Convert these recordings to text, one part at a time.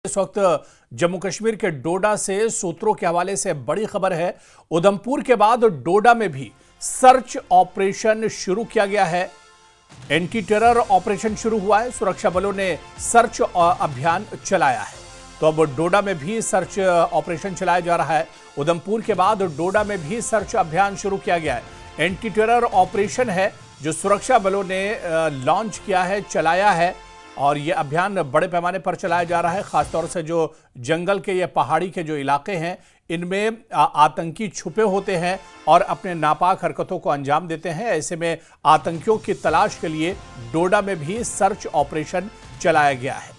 इस वक्त जम्मू कश्मीर के डोडा से सूत्रों के हवाले से बड़ी खबर है। उधमपुर के बाद डोडा में भी सर्च ऑपरेशन शुरू किया गया है। एंटी टेरर ऑपरेशन शुरू हुआ है। सुरक्षा बलों ने सर्च अभियान चलाया है। तो अब डोडा में भी सर्च ऑपरेशन चलाया जा रहा है। उधमपुर के बाद डोडा में भी सर्च अभियान शुरू किया गया है। एंटी टेरर ऑपरेशन है जो सुरक्षा बलों ने लॉन्च किया है, चलाया है, और ये अभियान बड़े पैमाने पर चलाया जा रहा है। खासतौर से जो जंगल के ये पहाड़ी के जो इलाके हैं, इनमें आतंकी छुपे होते हैं और अपने नापाक हरकतों को अंजाम देते हैं। ऐसे में आतंकियों की तलाश के लिए डोडा में भी सर्च ऑपरेशन चलाया गया है,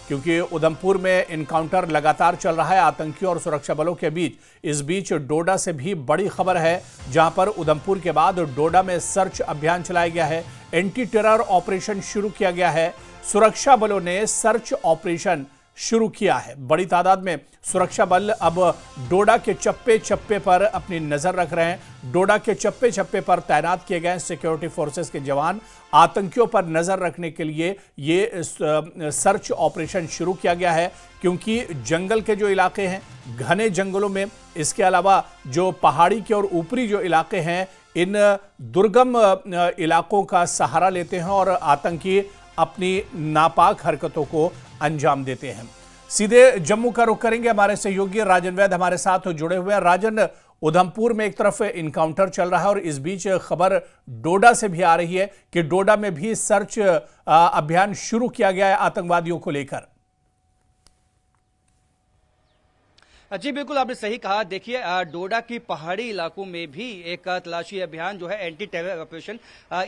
क्योंकि उधमपुर में इनकाउंटर लगातार चल रहा है आतंकियों और सुरक्षा बलों के बीच। इस बीच डोडा से भी बड़ी खबर है, जहां पर उधमपुर के बाद डोडा में सर्च अभियान चलाया गया है। एंटी टेरर ऑपरेशन शुरू किया गया है। सुरक्षा बलों ने सर्च ऑपरेशन शुरू किया है। बड़ी तादाद में सुरक्षा बल अब डोडा के चप्पे चप्पे पर अपनी नजर रख रहे हैं। डोडा के चप्पे चप्पे पर तैनात किए गए सिक्योरिटी फोर्सेस के जवान आतंकियों पर नजर रखने के लिए ये सर्च ऑपरेशन शुरू किया गया है, क्योंकि जंगल के जो इलाके हैं, घने जंगलों में, इसके अलावा जो पहाड़ी के और ऊपरी जो इलाके हैं, इन दुर्गम इलाकों का सहारा लेते हैं और आतंकी अपनी नापाक हरकतों को अंजाम देते हैं। सीधे जम्मू का रुख करेंगे। हमारे सहयोगी राजन वैद हमारे साथ जुड़े हुए हैं। राजन, उधमपुर में एक तरफ इनकाउंटर चल रहा है और इस बीच खबर डोडा से भी आ रही है कि डोडा में भी सर्च अभियान शुरू किया गया है आतंकवादियों को लेकर। जी बिल्कुल, आपने सही कहा। देखिए, डोडा की पहाड़ी इलाकों में भी एक तलाशी अभियान जो है एंटी टेरर ऑपरेशन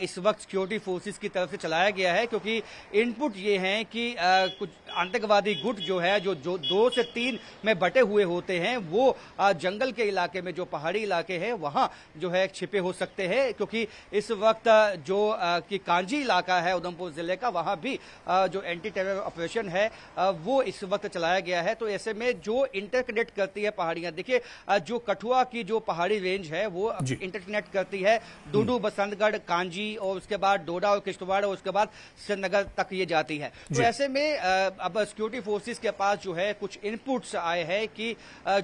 इस वक्त सिक्योरिटी फोर्सेस की तरफ से चलाया गया है, क्योंकि इनपुट ये हैं कि कुछ आतंकवादी गुट जो है जो 2 से 3 में बटे हुए होते हैं, वो जंगल के इलाके में, जो पहाड़ी इलाके हैं, वहां जो है छिपे हो सकते हैं। क्योंकि इस वक्त जो कि कांजी इलाका है उधमपुर जिले का, वहां भी जो एंटी टेरर ऑपरेशन है वो इस वक्त चलाया गया है। तो ऐसे में जो इंटरकनेक्ट करती है पहाड़ियां, देखिए जो कठुआ की जो पहाड़ी रेंज है वो इंटरकनेक्ट करती है डूडू, बसंतगढ़, कांजी, और उसके बाद डोडा और किश्तवाड़, और उसके बाद श्रीनगर तक ये जाती है। तो ऐसे में अब सिक्योरिटी फोर्सेस के पास जो है कुछ इनपुट्स आए हैं कि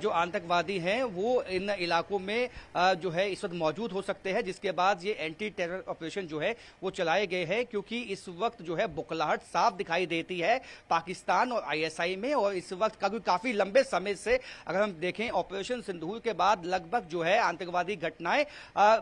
जो आतंकवादी हैं वो इन इलाकों में जो है इस वक्त मौजूद हो सकते हैं, जिसके बाद ये एंटी टेरर ऑपरेशन जो है वो चलाए गए हैं। क्योंकि इस वक्त जो है बुखलाहट साफ दिखाई देती है पाकिस्तान और ISI में, और इस वक्त काफी लंबे समय से अगर हम देखें ऑपरेशन सिंदूर के बाद लगभग जो है आतंकवादी घटनाएं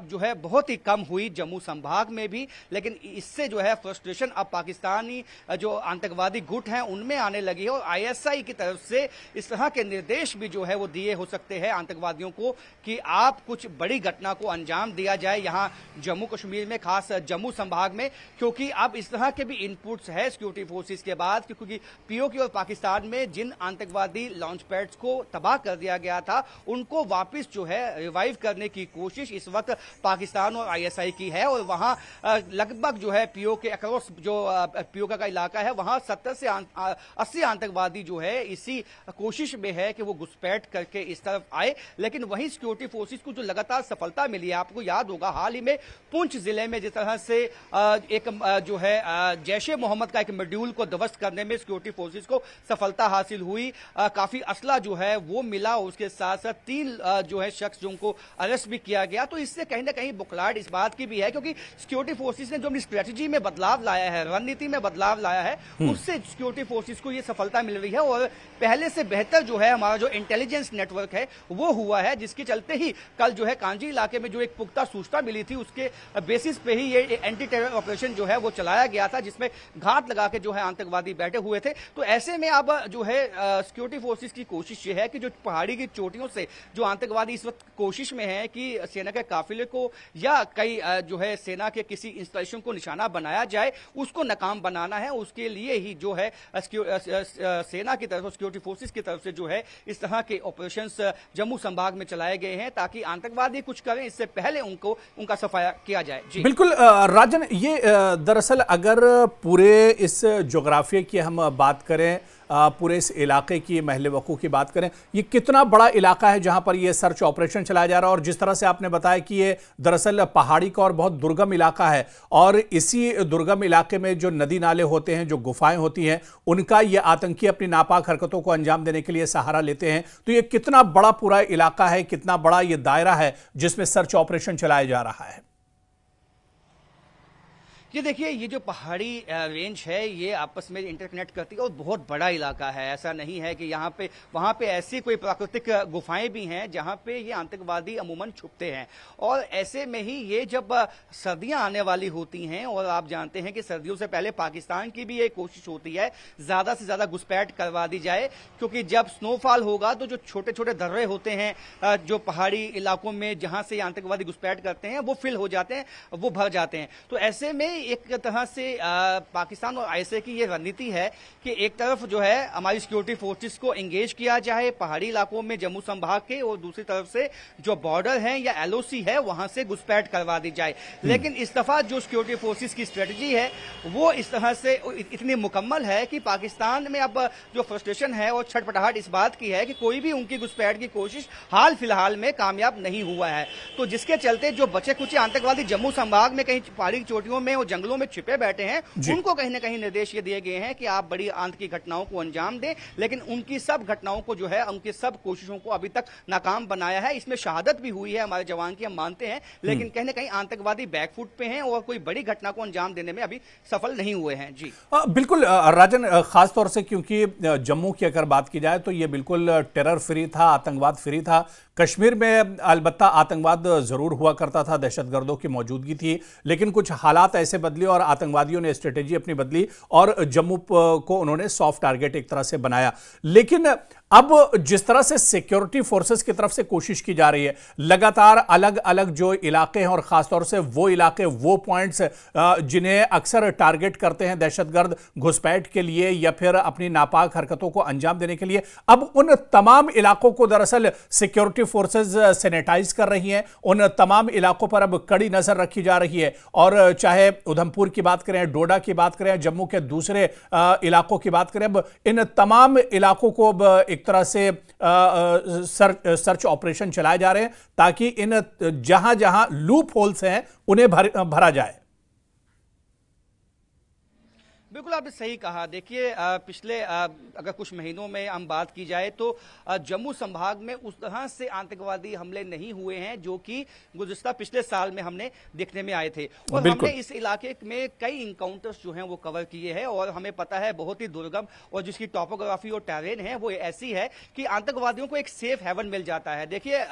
जो है बहुत ही कम हुई जम्मू संभाग में भी। लेकिन इससे जो है फ्रस्ट्रेशन अब पाकिस्तानी जो आतंकवादी गुट हैं उनमें आने लगी है, और ISI की तरफ से इस तरह के निर्देश भी जो है वो दिए हो सकते हैं आतंकवादियों को कि आप कुछ बड़ी घटना को अंजाम दिया जाए यहां जम्मू कश्मीर में, खास जम्मू संभाग में। क्योंकि अब इस तरह के भी इनपुट्स है सिक्योरिटी फोर्सेस के बाद, क्योंकि POK और पाकिस्तान में जिन आतंकवादी लॉन्च पैड्स को तबाह कर दिया गया था, उनको वापस जो है रिवाइव करने की कोशिश इस वक्त पाकिस्तान और ISI की है। और वहां लगभग जो है POK अक्रॉस जो POK का इलाका है, वहां 70 से 80 आतंकवादी जो है इसी कोशिश में है कि वो घुसपैठ करके इस तरफ आए। लेकिन वहीं सिक्योरिटी फोर्सेस को जो लगातार सफलता मिली है, आपको याद होगा हाल ही में पुंछ जिले में जिस तरह से एक जो है जैश ए मोहम्मद का एक मॉड्यूल को ध्वस्त करने में सिक्योरिटी फोर्सेस को सफलता हासिल हुई, काफी असला जो है वो मिला, उसके साथ साथ 3 जो है शख्स जिनको अरेस्ट भी किया गया। तो इससे कहीं ना कहीं बुखलाहट इस बात की भी है, क्योंकि सिक्योरिटी फोर्सेस ने जो अपनी स्ट्रेटजी में बदलाव लाया है, रणनीति में बदलाव लाया है, उससे सिक्योरिटी फोर्सेस को ये सफलता मिल रही है। और पहले से बेहतर जो है हमारा जो इंटेलिजेंस नेटवर्क है वो हुआ है, जिसके चलते ही कल जो है कांजी इलाके में जो एक पुख्ता सूचना मिली थी, उसके बेसिस पे ही ये एंटी टेरर ऑपरेशन जो है वो चलाया गया था, जिसमें घात लगा के जो है आतंकवादी बैठे हुए थे। तो ऐसे में अब जो है सिक्योरिटी फोर्सेस की कोशिश ये है कि जो पहाड़ी की चोटियों से जो आतंकवादी इस वक्त कोशिश में है कि सेना के काफिले को या कई जो है सेना के किसी इंस्टॉलेशन को निशाना बनाया जाए, उसको नाकाम बनाना है। उसके लिए ही जो है सेना की तरफ, सिक्योरिटी फोर्सेस की तरफ से जो है इस तरह के ऑपरेशंस जम्मू संभाग में चलाए गए हैं, ताकि आतंकवादी कुछ करें इससे पहले उनका सफाया किया जाए। जी बिल्कुल राजन, ये दरअसल अगर पूरे इस जोग्राफिया की हम बात करें, पूरे इस इलाके की, महल वकू की बात करें, ये कितना बड़ा इलाका है जहां पर ये सर्च ऑपरेशन चलाया जा रहा है? और जिस तरह से आपने बताया कि ये दरअसल पहाड़ी का और बहुत दुर्गम इलाका है, और इसी दुर्गम इलाके में जो नदी नाले होते हैं, जो गुफाएं होती हैं, उनका ये आतंकी अपनी नापाक हरकतों को अंजाम देने के लिए सहारा लेते हैं। तो ये कितना बड़ा पूरा इलाका है, कितना बड़ा ये दायरा है जिसमें सर्च ऑपरेशन चलाया जा रहा है? ये देखिए, ये जो पहाड़ी रेंज है ये आपस में इंटरकनेक्ट करती है और बहुत बड़ा इलाका है। ऐसा नहीं है कि यहाँ पे वहाँ पे ऐसी कोई प्राकृतिक गुफाएं भी हैं जहाँ पे ये आतंकवादी अमूमन छुपते हैं। और ऐसे में ही ये जब सर्दियाँ आने वाली होती हैं, और आप जानते हैं कि सर्दियों से पहले पाकिस्तान की भी ये कोशिश होती है ज़्यादा से ज़्यादा घुसपैठ करवा दी जाए, क्योंकि जब स्नोफॉल होगा तो जो छोटे छोटे दर्रे होते हैं जो पहाड़ी इलाकों में जहाँ से आतंकवादी घुसपैठ करते हैं वो फिल हो जाते हैं, वो भर जाते हैं। तो ऐसे में एक तरह से पाकिस्तान और आईएसआई की ये रणनीति है कि एक तरफ जो है हमारी सिक्योरिटी फोर्सेस को एंगेज किया जाए पहाड़ी इलाकों में जम्मू संभाग के, और दूसरी तरफ से जो बॉर्डर है या एलओसी है वहां से घुसपैठ करवा दी जाए। लेकिन इस दफा जो सिक्योरिटी फोर्सेस की स्ट्रेटजी है वो इस तरह से इतनी मुकम्मल है कि पाकिस्तान में अब जो फ्रस्ट्रेशन है और छटपटाहट इस बात की है कि कोई भी उनकी घुसपैठ की कोशिश हाल फिलहाल में कामयाब नहीं हुआ है। तो जिसके चलते जो बचे कुचे आतंकवादी जम्मू संभाग में कहीं पहाड़ी की चोटियों में और जंगलों में छिपे बैठे हैं, उनको कहीं ना कहीं निर्देश ये दिए गए हैं कि आप बड़ी आतंकी घटनाओं को अंजाम दें। लेकिन उनकी सब घटनाओं को जो है, उनकी सब कोशिशों को अभी तक नाकाम बनाया है। इसमें शहादत भी हुई है हमारे जवान की, हम मानते हैं, लेकिन कहीं ना कहीं आतंकवादी बैकफुट पे हैं और कोई बड़ी घटना को अंजाम देने में अभी सफल नहीं हुए हैं। जी बिल्कुल राजन, खासतौर से क्योंकि जम्मू की अगर बात की जाए तो ये बिल्कुल टेरर फ्री था, आतंकवाद फ्री था। कश्मीर में अलबत्ता आतंकवाद जरूर हुआ करता था, दहशतगर्दों की मौजूदगी थी, लेकिन कुछ हालात ऐसे बदले और आतंकवादियों ने स्ट्रेटेजी अपनी बदली और जम्मू को उन्होंने सॉफ्ट टारगेट एक तरह से बनाया। लेकिन अब जिस तरह से सिक्योरिटी फोर्सेस की तरफ से कोशिश की जा रही है, लगातार अलग अलग जो इलाके हैं और खासतौर से वो इलाके, वो पॉइंट्स जिन्हें अक्सर टारगेट करते हैं दहशतगर्द घुसपैठ के लिए या फिर अपनी नापाक हरकतों को अंजाम देने के लिए, अब उन तमाम इलाकों को दरअसल सिक्योरिटी फोर्सेस सैनिटाइज कर रही हैं। उन तमाम इलाकों पर अब कड़ी नजर रखी जा रही है। और चाहे उधमपुर की बात करें, डोडा की बात करें, जम्मू के दूसरे इलाकों की बात करें, अब इन तमाम इलाकों को अब एक तरह से सर्च ऑपरेशन चलाए जा रहे हैं ताकि इन जहां जहां लूप होल्स हैं उन्हें भरा जाए। बिल्कुल आपने सही कहा। देखिए, पिछले अगर कुछ महीनों में हम बात की जाए तो जम्मू संभाग में उस तरह से आतंकवादी हमले नहीं हुए हैं जो कि गुज़िश्ता पिछले साल में हमने देखने में आए थे। और हमने इस इलाके में कई इनकाउंटर्स जो हैं वो कवर किए हैं, और हमें पता है बहुत ही दुर्गम और जिसकी टॉपोग्राफी और टेरेन है वो ऐसी है कि आतंकवादियों को एक सेफ हेवन मिल जाता है। देखिए,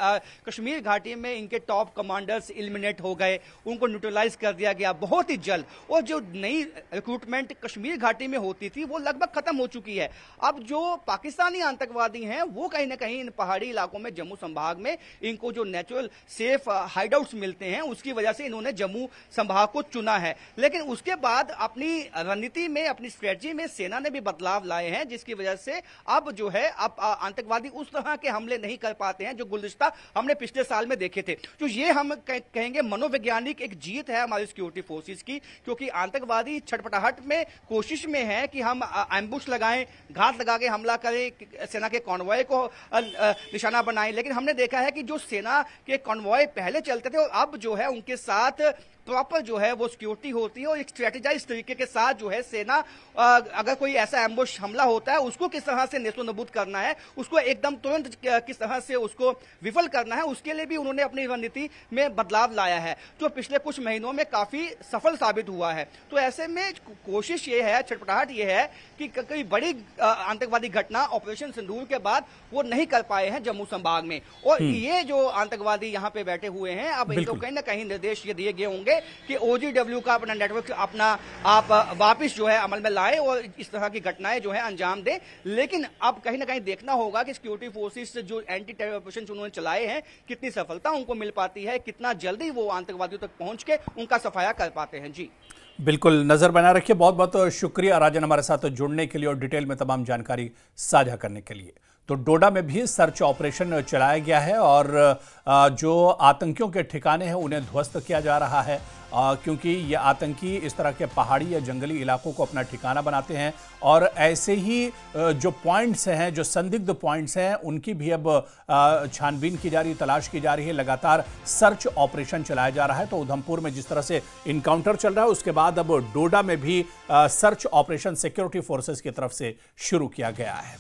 कश्मीर घाटी में इनके टॉप कमांडर्स एलिमिनेट हो गए, उनको न्यूट्रलाइज कर दिया गया बहुत ही जल्द, और जो नई रिक्रूटमेंट कश्मीर घाटी में होती थी वो लगभग खत्म हो चुकी है। अब जो पाकिस्तानी आतंकवादी हैं वो कहीं ना कहीं इन पहाड़ी इलाकों में जम्मू संभाग में इनको जो नेचुरल सेफ हाइडआउट्स मिलते हैं उसकी वजह से इन्होंने जम्मू संभाग को चुना है। लेकिन उसके बाद अपनी रणनीति में, अपनी स्ट्रेटजी में सेना ने भी बदलाव लाए हैं, जिसकी वजह से अब जो है अब आतंकवादी उस तरह के हमले नहीं कर पाते हैं जो गुलदस्ता हमने पिछले साल में देखे थे। तो ये हम कहेंगे मनोवैज्ञानिक एक जीत है हमारी सिक्योरिटी फोर्सेस की, क्योंकि आतंकवादी छटपटाहट में कोशिश में है कि हम एम्बुश लगाएं, घात लगा के हमला करें, सेना के कॉन्वॉय को निशाना बनाएं। लेकिन हमने देखा है कि जो सेना के कॉन्वॉय पहले चलते थे और अब जो है उनके साथ प्रॉपर जो है वो सिक्योरिटी होती है, और एक स्ट्रेटेजाइज तरीके के साथ जो है सेना अगर कोई ऐसा एम्बुश हमला होता है उसको किस तरह से नेस्तो नबूद करना है, उसको एकदम तुरंत किस तरह से उसको विफल करना है, उसके लिए भी उन्होंने अपनी रणनीति में बदलाव लाया है जो पिछले कुछ महीनों में काफी सफल साबित हुआ है। तो ऐसे में कोशिश ये है, छटपटाहट ये है कि कोई बड़ी आतंकवादी घटना ऑपरेशन सिंदूर के बाद वो नहीं कर पाए हैं जम्मू संभाग में। और ये जो आतंकवादी यहाँ पे बैठे हुए हैं, अब इनको कहीं ना कहीं निर्देश ये दिए गए होंगे कि OGW का अपना नेटवर्क अपना आप वापस जो है अमल में लाए और इस तरह की घटनाएं जो है अंजाम दें। लेकिन अब कहीं ना कहीं देखना होगा कि सिक्योरिटी फोर्सेस जो एंटी टेरर ऑपरेशन उन्होंने चलाए हैं कितनी सफलता उनको मिल पाती है, कितना जल्दी वो आतंकवादियों तक पहुंच के उनका सफाया कर पाते हैं। जी बिल्कुल, नजर बना रखिए। बहुत बहुत शुक्रिया राजन हमारे साथ जुड़ने के लिए और डिटेल में तमाम जानकारी साझा करने के लिए। तो डोडा में भी सर्च ऑपरेशन चलाया गया है और जो आतंकियों के ठिकाने हैं उन्हें ध्वस्त किया जा रहा है, क्योंकि ये आतंकी इस तरह के पहाड़ी या जंगली इलाकों को अपना ठिकाना बनाते हैं और ऐसे ही जो पॉइंट्स हैं, जो संदिग्ध पॉइंट्स हैं, उनकी भी अब छानबीन की जा रही, तलाश की जा रही है। लगातार सर्च ऑपरेशन चलाया जा रहा है। तो उधमपुर में जिस तरह से इनकाउंटर चल रहा है, उसके बाद अब डोडा में भी सर्च ऑपरेशन सिक्योरिटी फोर्सेस की तरफ से शुरू किया गया है।